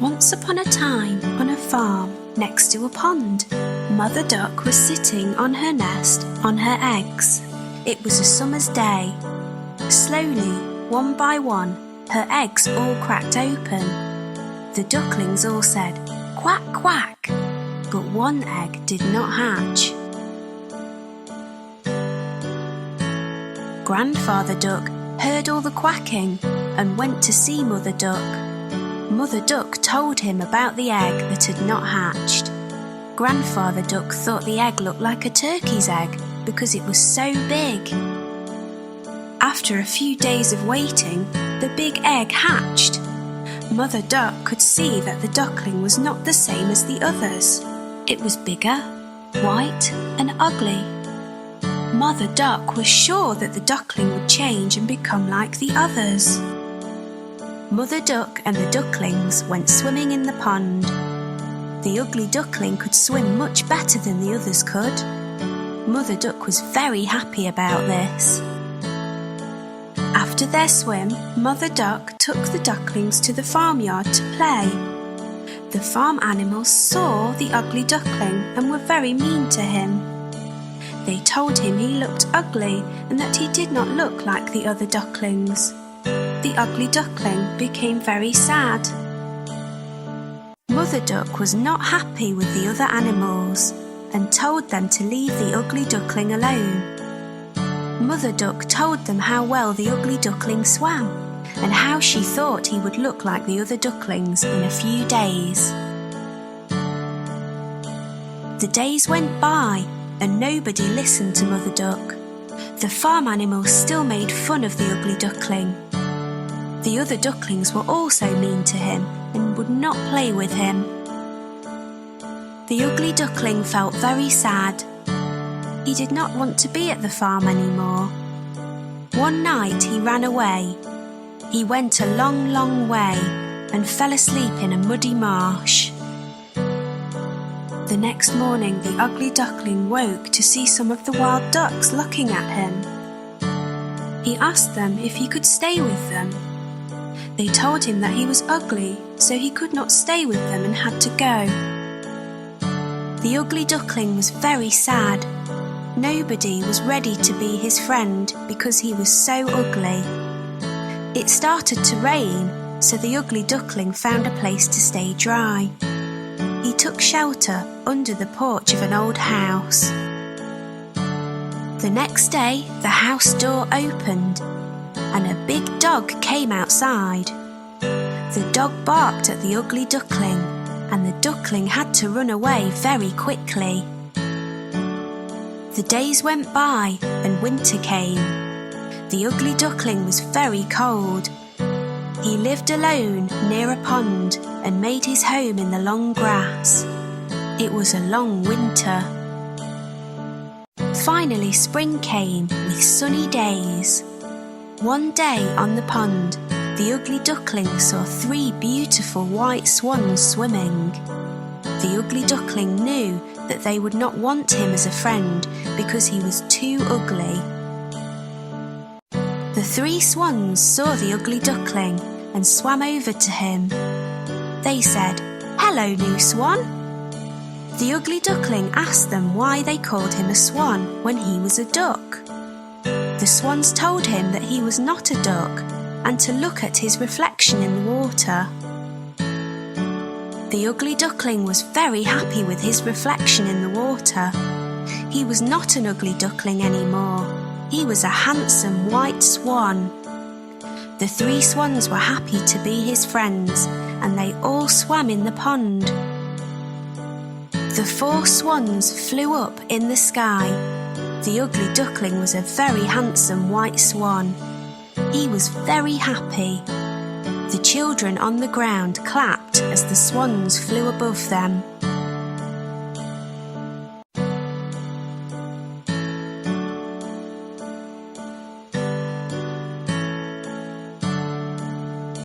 Once upon a time, on a farm next to a pond, Mother Duck was sitting on her nest on her eggs. It was a summer's day. Slowly, one by one, her eggs all cracked open. The ducklings all said, "Quack, quack," but one egg did not hatch. Grandfather Duck heard all the quacking and went to see Mother Duck. Mother Duck told him about the egg that had not hatched. Grandfather Duck thought the egg looked like a turkey's egg because it was so big. After a few days of waiting, the big egg hatched. Mother Duck could see that the duckling was not the same as the others. It was bigger, white and ugly. Mother Duck was sure that the duckling would change and become like the others. Mother Duck and the ducklings went swimming in the pond. The ugly duckling could swim much better than the others could. Mother Duck was very happy about this. After their swim, Mother Duck took the ducklings to the farmyard to play. The farm animals saw the ugly duckling and were very mean to him. They told him he looked ugly and that he did not look like the other ducklings. The ugly duckling became very sad. Mother Duck was not happy with the other animals and told them to leave the ugly duckling alone. Mother Duck told them how well the ugly duckling swam and how she thought he would look like the other ducklings in a few days. The days went by and nobody listened to Mother Duck. The farm animals still made fun of the ugly duckling. The other ducklings were also mean to him and would not play with him. The ugly duckling felt very sad. He did not want to be at the farm anymore. One night he ran away. He went a long, long way and fell asleep in a muddy marsh. The next morning the ugly duckling woke to see some of the wild ducks looking at him. He asked them if he could stay with them. They told him that he was ugly, so he could not stay with them and had to go. The ugly duckling was very sad. Nobody was ready to be his friend because he was so ugly. It started to rain, so the ugly duckling found a place to stay dry. He took shelter under the porch of an old house. The next day, the house door opened and a big dog came outside. The dog barked at the ugly duckling, and the duckling had to run away very quickly. The days went by and winter came. The ugly duckling was very cold. He lived alone near a pond and made his home in the long grass. It was a long winter. Finally spring came with sunny days. One day on the pond, the ugly duckling saw 3 beautiful white swans swimming. The ugly duckling knew that they would not want him as a friend because he was too ugly. The 3 swans saw the ugly duckling and swam over to him. They said, "Hello, new swan." The ugly duckling asked them why they called him a swan when he was a duck. The swans told him that he was not a duck and to look at his reflection in the water. The ugly duckling was very happy with his reflection in the water. He was not an ugly duckling anymore. He was a handsome white swan. The 3 swans were happy to be his friends, and they all swam in the pond. The 4 swans flew up in the sky. The ugly duckling was a very handsome white swan. He was very happy. The children on the ground clapped as the swans flew above them.